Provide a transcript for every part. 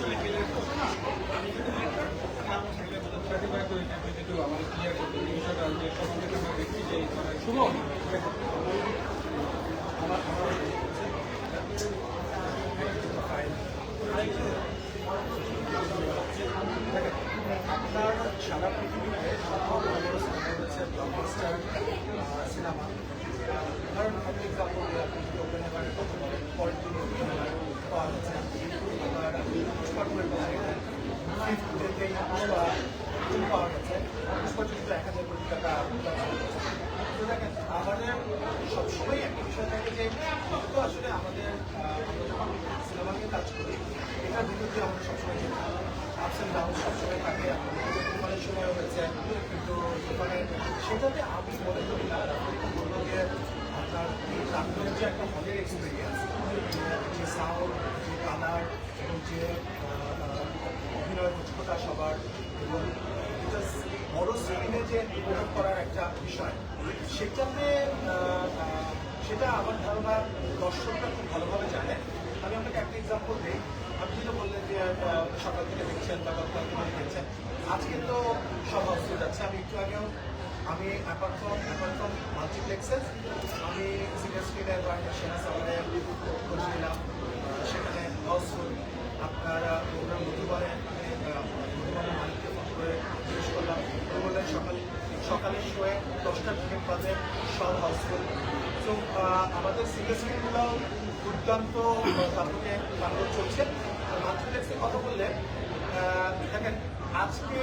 লেভেলের আমি কিন্তু নাম থাকলে সার্টিফাই করে থাকবে যেহেতু আমাদের ক্লিয়ার করতে বিষয়টা যে সকল থেকে আমরা দেখছি যে শুভ আপনার সারা পৃথিবীতে সবচেয়ে বড় বড় সিনেমা হচ্ছে ব্লকবাস্টার সিনেমা। কারণ আপনি এক্সাম্পল ওপেন এবার পাওয়া যাচ্ছে আবার পুষ্পা টুয়ের পাওয়া গেছে পুষ্পা টু 1,000 কোটি টাকা। তো দেখেন আমাদের সবসময় একটা বিষয় থাকে যে তো আসলে আমাদের আমরা যখন সিনেমা নিয়ে কাজ করি এটার বিরুদ্ধে আমরা সবসময় আপস অ্যান্ড ডাউন সবসময় থাকে। তুফানের সময় হয়েছে কিন্তু তুফানের সেটাতে আমি মনে করি না বলবো যে আপনার এই প্রাক্তনের যে একটা হলের এক্সপিরিয়েন্স যে সাউন্ড যে কালার এবং যে অভিনয় দক্ষতা সবার এবং বড় স্ক্রিনে যে উপভোগ করার একটা বিষয় সেটাতে সেটা আমার ধারণা দর্শকরা খুব ভালোভাবে জানে। আমি আপনাকে একটা এক্সাম্পল দিই। আপনি যেটা বললেন যে সকাল থেকে দেখছেন বা গতকাল থেকে দেখছেন, আজকে তো সব হাউসফুল যাচ্ছে। আমি একটু আগেও আমি অ্যাপার্ট ফ্রম মাল্টিপ্লেক্সেস আমি সিনিয়র স্ক্রিনের বা সেনা সামনে খোঁজ নিলাম, সেখানে হাউসফুল। আপনারা প্রোগ্রাম মধুবারে মধুবারের মালিককে ফোন করে জিজ্ঞেস করলাম, বললেন সকালের শোয়ে 10টার টিকিট বাজে সব হাউসফুল। তো আমাদের সিনিয়র স্ক্রিনগুলোও দুর্দান্ত তারপরে নাটক চলছে। মাল্টিপ্লেক্সের কথা বললে দেখেন আজকে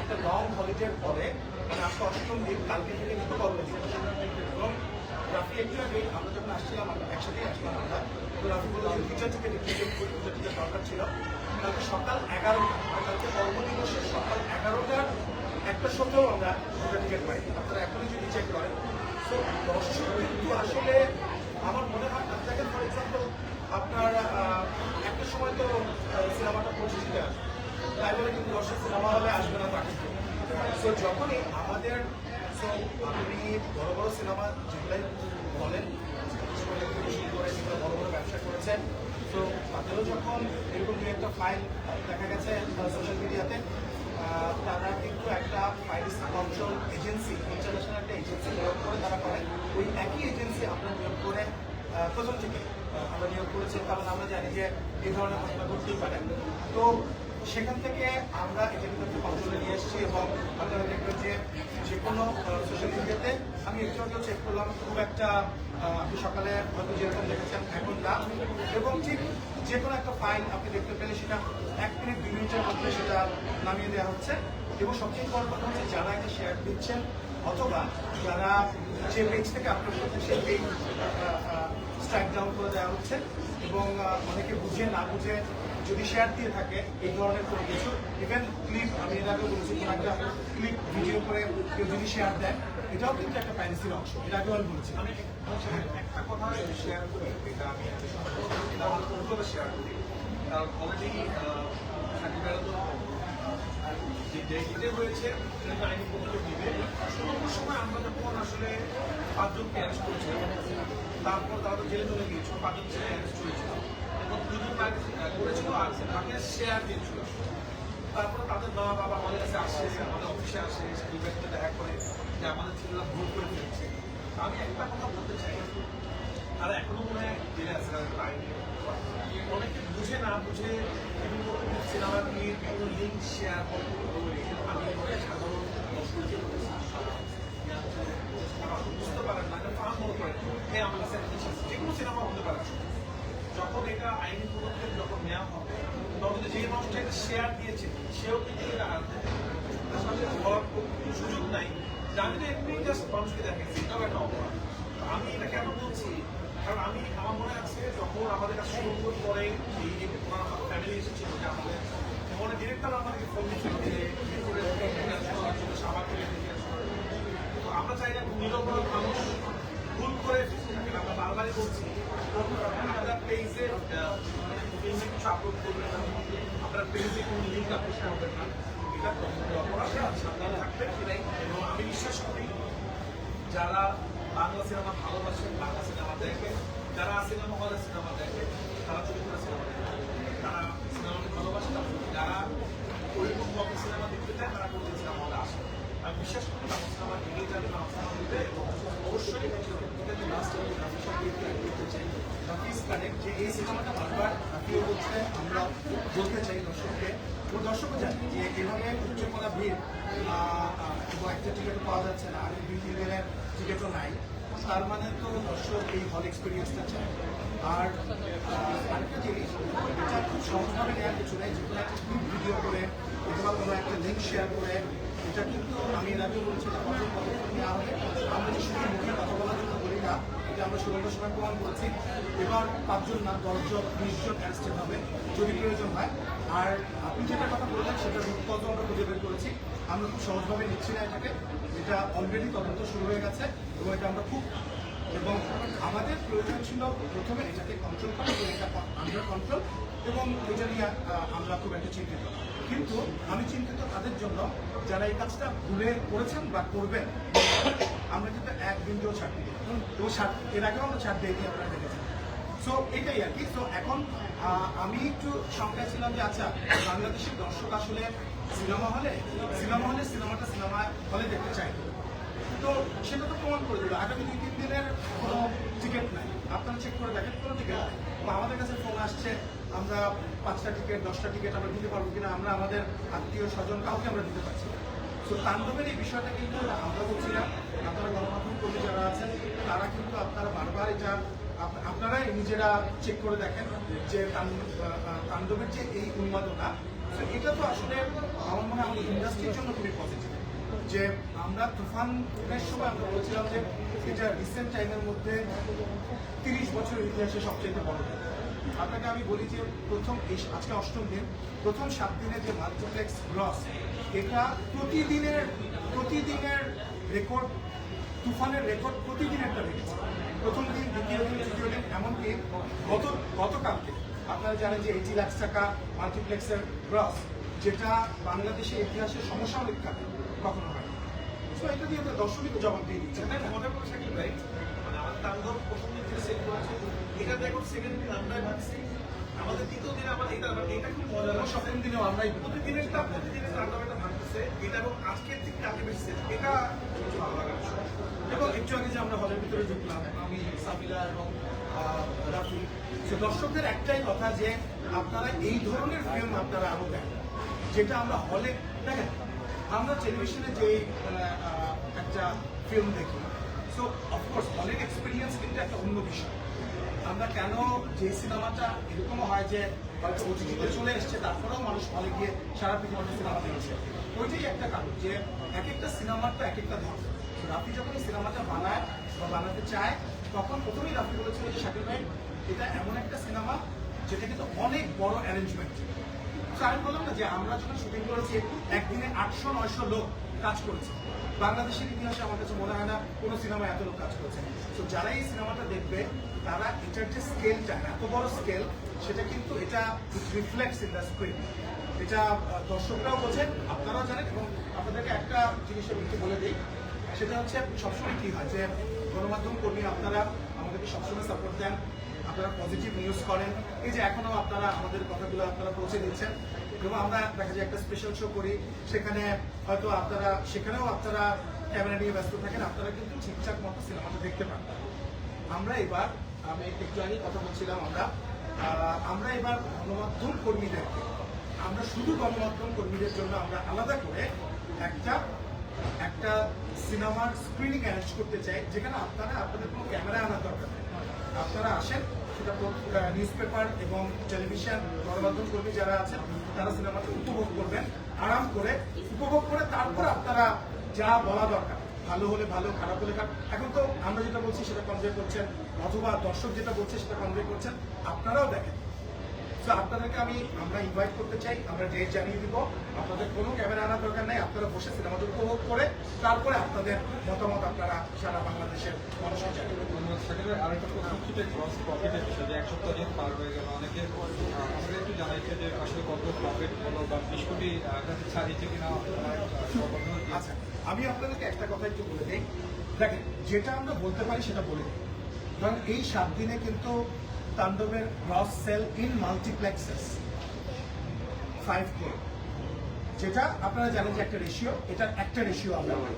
একটা লং হলিডের পরে মানে আজকে অষ্টম দিন, কালকে থেকে কিন্তু কর্মদিন এবং রাফি একটু আগে আমরা যখন আসছিলাম একসাথেই আসলাম আমরা, তো রাফি বলল যে দুটা টিকিট দরকার ছিল। কালকে সকাল 11টা কালকে কর্মদিবসের সকাল 11টার একটা সপ্তাহ আমরা দুটা টিকিট পাই। আপনারা এখনই যদি চেক করেন তো দর্শক কিন্তু আসলে আমার মনে হয় দেখেন ফর এক্সাম্পল আপনার একটা সময় তো সিনেমাটা 25-তে আসবে, তাই বলে কিন্তু দর্শক সিনেমা হলে আসবে না তাকে। সো যখনই আমাদের আপনি বড় বড় সিনেমা যেগুলাই বলেন করে যেগুলো বড় বড় ব্যবসা করেছেন, তো তাদেরও যখন এরকম দু একটা ফাইল দেখা গেছে সোশ্যাল মিডিয়াতে, তারা কিন্তু একটা প্রাইভেসি কন্ট্রোল এজেন্সি ইন্টারন্যাশনাল একটা এজেন্সি নিয়োগ করে তারা করেন। ওই একই এজেন্সি আমরা নিয়োগ করে প্রথম থেকে আমরা নিয়োগ করেছি, কারণ আমরা জানি যে এই ধরনের ঘটনা ঘটতেই পারে। তো সেখান থেকে আমরা এটা কিন্তু একটা কন্ট্রোলে নিয়ে এসেছি এবং আপনারা দেখবেন যে যে কোনো সোশ্যাল মিডিয়াতে আমি একটু আগেও চেক করলাম খুব একটা আপনি সকালে হয়তো যেরকম দেখেছেন এখন না, এবং ঠিক যে কোনো একটা ফাইল আপনি দেখতে পেলে সেটা 1 মিনিট 2 মিনিটের মধ্যে সেটা নামিয়ে দেওয়া হচ্ছে। এবং সবচেয়ে বড় কথা হচ্ছে যারা এটা শেয়ার দিচ্ছেন অথবা যারা যে পেজ থেকে আপলোড করছেন সেই পেজ স্ট্রাইক ডাউন করে দেওয়া হচ্ছে এবং অনেকে বুঝে না বুঝে যদি শেয়ার দিয়ে থাকে এই ধরনের কোনো কিছু ইভেন ক্লিপ, আমি এর আগে বলেছি কোনো একটা ক্লিপ ভিডিও করে কেউ যদি শেয়ার দেয় এটাও কিন্তু একটা প্রাইভেসির অংশ। এর আগেও আমি বলেছি। আমি একটা কথা শেয়ার করি, এটা আমি শেয়ার করি কারণ অলরেডি যে ডেটে হয়েছে আইনি পদক্ষেপ দিবে। সময় আমরা যখন আসলে 5 জনকে অ্যারেস্ট করেছিলাম, তারপর তারা তো জেলে চলে গিয়েছিল, 5 জন ছেলে অ্যারেস্ট করেছিল এবং 2 জন করেছিল আর তাকে শেয়ার দিয়েছিল। তারপরে তাদের মা বাবা আমাদের কাছে আসে, আমাদের অফিসে আসে, সাথে দেখা করে যে আমাদের ছেলেরা ভুল করে ফেলছে। আমি একটা কথা বলতে চাই, আর এখনো মনে হয় জেলে আছে আইনি অনেকে বুঝে না বুঝে বিভিন্ন সিনেমা নিয়ে বিভিন্ন লিঙ্ক শেয়ার করে আমি সাধারণ দর্শককে বুঝতে পারেন না, এটা ফার্ম মনে করেন হ্যাঁ আমার কাছে যে কোনো সিনেমা হতে পারে। যখন এটা আইনি পদক্ষেপ যখন নেওয়া হবে তখন কিন্তু যে মানুষটা এটা শেয়ার দিয়েছে সেও কিন্তু এটা আসলে হওয়ার সুযোগ নাই। আমি তো এমনি জাস্ট মানুষকে দেখেছি, এটাও একটা অপরাধ। আমি এটা কেন বলছি, কারণ আমি আমার মনে আছে যখন আমাদের কাছে শুরু করে এই যে ফ্যামিলি এসেছিল যে আমাদের মনে ডিরেক্টর আমাদেরকে ফোন দিয়েছিল যে আমরা চাই না নিরপরাধ মানুষ ভুল করে আমরা বারবারই বলছি আমরা পেজে কিছু আপলোড করবেন না, আমরা পেজে কোনো লিঙ্ক আপলোড করবেন না, এটা অপরাধ সাবধানে থাকবে সেটাই। এবং আমি বিশ্বাস করি যারা বাংলা সিনেমা ভালোবাসে, বাংলা সিনেমা দেখে, যারা সিনেমা হলে সিনেমা দেখে, তারা চরিত্র সিনেমা দেখে, তারা সিনেমাকে ভালোবাসে, বলতে চাই দর্শককে, এবং দর্শকও জানে যে এভাবে উচ্চ করা ভিড় এবং একটা টিকিটও পাওয়া যাচ্ছে না, আর 2-3 দিনের টিকিটও নাই, তার মানে তো দর্শক এই হল এক্সপিরিয়েন্সটা চায়। আর আরেকটা জিনিস, এটা খুব সহজভাবে নেওয়ার কিছু নেই, যে কোনো একটা গ্রুপ ভিডিও করে অথবা কোনো একটা লিঙ্ক শেয়ার করে, এটা কিন্তু আমি এর আগে বলছি এটা কত পদক্ষেপ নেওয়া হবে। আমরা যে শুধু মুখে কথা বলার জন্য বলি না, এটা আমরা সুরক্ষার সময় প্রমাণ করেছি। এবার 5 জন না 10 জন 20 জন অ্যারেস্টেড হবে যদি প্রয়োজন হয়। আর আপনি যেটা কথা বললেন সেটা রূপকল্প আমরা খুঁজে বের করেছি। আমরা খুব সহজভাবে নিচ্ছি না এটাকে, এটা অলরেডি তদন্ত শুরু হয়ে গেছে এবং এটা আমরা খুব, এবং আমাদের প্রয়োজন ছিল প্রথমে এটাকে কন্ট্রোল করা, এবং এটা আন্ডার কন্ট্রোল, এবং এটা নিয়ে আমরা খুব একটা চিন্তিত। কিন্তু আমি চিন্তিত তাদের জন্য যারা এই কাজটা ভুলে করেছেন বা করবেন। আমরা কিন্তু এক বিন্দুও ছাড় দিই, এবং এর আগেও আমরা ছাড় দিইনি, আপনারা দেখেছেন। সো এটাই আর কি। সো এখন আমি একটু শঙ্কায় ছিলাম যে আচ্ছা, বাংলাদেশের দর্শক আসলে সিনেমা হলে সিনেমাটা সিনেমা হলে দেখতে চাই, তো সেটা তো প্রমাণ করে দিল। আগামী 2-3 দিনের কোনো টিকিট নাই, আপনারা চেক করে দেখেন, কোনো টিকিট নাই। বা আমাদের কাছে ফোন আসছে, আমরা 5টা টিকিট 10টা টিকিট আমরা দিতে পারবো কিনা, আমরা আমাদের আত্মীয় স্বজন কাউকে আমরা দিতে পারছি না। তো তাণ্ডবের এই বিষয়টা কিন্তু আমরা বলছি না, আপনারা গণমাধ্যম কর্মী যারা আছেন তারা কিন্তু আপনারা বারবার এটা আপনারাই নিজেরা চেক করে দেখেন যে তাণ্ডবের যে এই উন্মাদনা, তো এটা তো আসলে আমার মনে হয় আমাদের ইন্ডাস্ট্রির জন্য খুবই পজিটিভ। যে আমরা তুফানের সময় আমরা বলেছিলাম যে এটা রিসেন্ট টাইমের মধ্যে 30 বছরের ইতিহাসে সবচেয়ে বড়। আপনাকে আমি বলি যে প্রথম আজকে 8ম দিন, প্রথম 7 দিনে যে মাল্টিপ্লেক্স গ্রস, এটা প্রতিদিনের রেকর্ড, তুফানের রেকর্ড প্রতিদিনেরটা ভেঙেছে। প্রথম দিন, দ্বিতীয় দিন, তৃতীয় দিন, এমনকি গতকালকে আপনারা জানেন যে 80 লাখ টাকা মাল্টিপ্লেক্সের গ্রস, যেটা বাংলাদেশের ইতিহাসে সমসাময়িক কালে কখনো হয়। তো এটা দিয়ে তো দর্শকই তো জবাব দিয়ে দিচ্ছে, তাই না? মনে করো শাকিল ভাই, মানে আমাদের তাণ্ডব প্রথম দিন থেকে সেট করেছে, এটা দেখো সেকেন্ড দিন আমরাই ভাবছি, আমাদের দ্বিতীয় দিনে আবার এটা খুব মজা লাগে। সপ্তম দিনেও আমরাই প্রতিদিনের তাণ্ডব এটা ভাবতেছে, এটা এবং আজকের থেকে কাজে বেশি এটা খুব ভালো লাগার বিষয়। এবং একটু আগে যে আমরা হলের ভিতরে ঢুকলাম, আমি, সাবিলা এবং রাফি, সে দর্শকদের একটাই কথা যে আপনারা এই ধরনের ফিল্ম আপনারা আরো দেখেন, যেটা আমরা হলে দেখেন। আমরা টেলিভিশনে যে একটা ফিল্ম দেখি, সো অফকোর্স হলের এক্সপিরিয়েন্স কিন্তু একটা অন্য বিষয়। আমরা কেন যে সিনেমাটা এরকমও হয় যে হয়তো ওটিটিতে চলে এসছে, তারপরেও মানুষ হলে গিয়ে সারা পৃথিবীতে সিনেমা দেখছে, ওইটাই একটা কারণ যে এক একটা সিনেমার তো এক একটা ধর্ম। রাফি যখন এই সিনেমাটা বানায় বা বানাতে চায়, তখন প্রথমেই রাফি বলেছিল যে শাকিল ভাই, এটা এমন একটা সিনেমা যেটা কিন্তু অনেক বড় অ্যারেঞ্জমেন্ট। তো আমি বললাম না যে আমরা যখন শুটিং করেছি একদিনে 800-900 লোক কাজ করেছে। বাংলাদেশের ইতিহাসে আমার কাছে মনে হয় না কোনো সিনেমায় এত লোক কাজ করেছে। তো যারা এই সিনেমাটা দেখবে তারা এটার যে স্কেলটা, এত বড় স্কেল, সেটা কিন্তু এটা রিফ্লেক্টস ইন দ্য স্ক্রিন। এটা দর্শকরাও বোঝেন, আপনারাও জানেন। এবং আপনাদেরকে একটা জিনিস আমি একটু বলে দিই, সেটা হচ্ছে সবসময় কি হয় যে গণমাধ্যম কর্মী আপনারা আমাদেরকে সবসময় সাপোর্ট দেন, আপনারা পজিটিভ নিউজ করেন। এই যে এখনো আপনারা আমাদের কথাগুলো আপনারা পৌঁছে দিচ্ছেন, এবং আমরা দেখা যায় একটা স্পেশাল শো করি, সেখানে হয়তো সেখানেও আপনারা ক্যামেরা নিয়ে ব্যস্ত থাকেন, আপনারা কিন্তু ঠিকঠাক মতো সিনেমাটা দেখতে পান। আমরা এবার, আমি একটু আগে কথা বলছিলাম, আমরা এবার গণমাধ্যম কর্মীদেরকে, আমরা শুধু গণমাধ্যম কর্মীদের জন্য আমরা আলাদা করে একটা সিনেমার স্ক্রিনিং অ্যারেঞ্জ করতে চাই, যেখানে আপনাদের কোনো ক্যামেরা আনার দরকার নেই। আপনারা আসেন, সেটা নিউজ পেপার এবং টেলিভিশন গণমাধ্যম কর্মী যারা আছেন তারা সিনেমাটা উপভোগ করবেন, আরাম করে উপভোগ করে তারপর আপনারা যা বলা দরকার, ভালো হলে ভালো, খারাপ হলে খারাপ, এখন তো আমরা যেটা বলছি সেটা কনভে করছেন, অথবা দর্শক যেটা বলছে সেটা কনভে করছেন, আপনারাও দেখেন। তো আপনাদেরকে আমরা ইনভাইট করতে চাই, আমরা ডেট জানিয়ে দিব। আপনাদের কোনো ক্যামেরা আনার দরকার নেই, আপনারা বসে সিনেমাটা উপভোগ করে তারপরে আপনাদের মতামত আপনারা সারা বাংলাদেশের মানুষকে জানাবেন। আরেকটা প্রশ্ন ছিল গ্রস প্রফিটের বিষয়, যে 1 সপ্তাহ দিন পার হয়ে গেল, অনেকে আমাদের একটু জানাইছে যে আসলে কত প্রফিট হলো বা 20 কোটি কাছে ছাড়িয়েছে কিনা। আচ্ছা, আমি আপনাদেরকে একটা কথা একটু বলে দিই। দেখেন, যেটা আমরা বলতে পারি সেটা বলে দিই। কারণ এই 7 দিনে কিন্তু তাণ্ডবের গ্রস সেল ইন মাল্টিপ্লেক্সেস 5 crore, যেটা আপনারা জানেন যে একটা রেশিও, এটার একটা রেশিও আমরা পাই।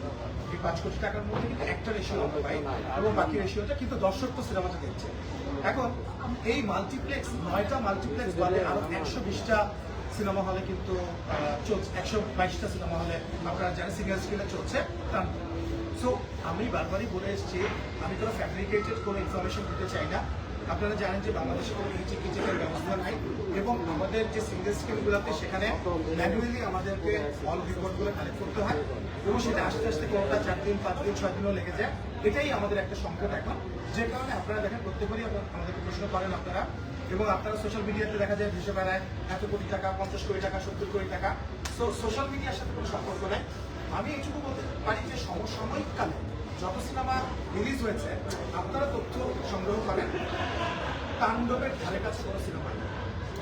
এই 5 কোটি টাকার মধ্যে কিন্তু একটা রেশিও আমরা পাই এবং বাকি রেশিওটা কিন্তু দর্শক তো সিনেমাটা দেখছে। এখন এই মাল্টিপ্লেক্স 9টা মাল্টিপ্লেক্স বাদে আরো 120টা সিনেমা হলে কিন্তু চলছে, 122টা সিনেমা হলে আপনারা জানেন সিঙ্গেল স্ক্রিনে চলছে। সো আমি বারবারই বলে এসেছি, আমি কোনো ফ্যাব্রিকেটেড কোনো ইনফরমেশন দিতে চাই না। আপনারা জানেন যে বাংলাদেশে কোনো টিকিটের ব্যবস্থা নাই এবং আমাদের যে সিঙ্গেল স্ক্রিনগুলোতে সেখানে ম্যানুয়ালি আমাদেরকে অল রিপোর্টগুলো কালেক্ট করতে হয় এবং সেটা আস্তে আস্তে কোনোটা 4 দিন 5 দিন 6 দিনও লেগে যায়। এটাই আমাদের একটা সংকট এখন, যে কারণে আপনারা দেখেন প্রত্যেকবারই আমাদেরকে প্রশ্ন করেন আপনারা, এবং আপনারা সোশ্যাল মিডিয়াতে দেখা যায় ভেসে বেড়ায় এত কোটি টাকা, 50 কোটি টাকা, 70 কোটি টাকা। সো সোশ্যাল মিডিয়ার সাথে কোনো সম্পর্ক নেই। আমি এইটুকু বলতে পারি যে সমসাময়িক কালে যত সিনেমা রিলিজ হয়েছে আপনারা তথ্য সংগ্রহ করেন, তাণ্ডবের ধারে কাছে কোনো সিনেমা নেই।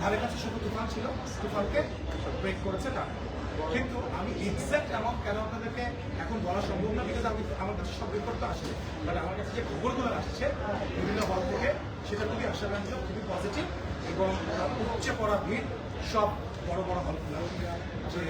ধারে কাছে শুধু তুফান ছিল, তুফানকে ব্রেক করেছে তারা। কিন্তু আমি এক্সাক্ট অ্যামাউন্ট কেন আপনাদেরকে এখন বলা সম্ভব না, বিকজ আমার কাছে সব রিপোর্ট তো আসে, বাট আমার কাছে যে খবরগুলো আসছে বিভিন্ন হল থেকে সেটা খুবই আশাব্যঞ্জক, খুবই পজিটিভ এবং উপচে পড়া ভিড় সব বড় বড় হলগুলো যে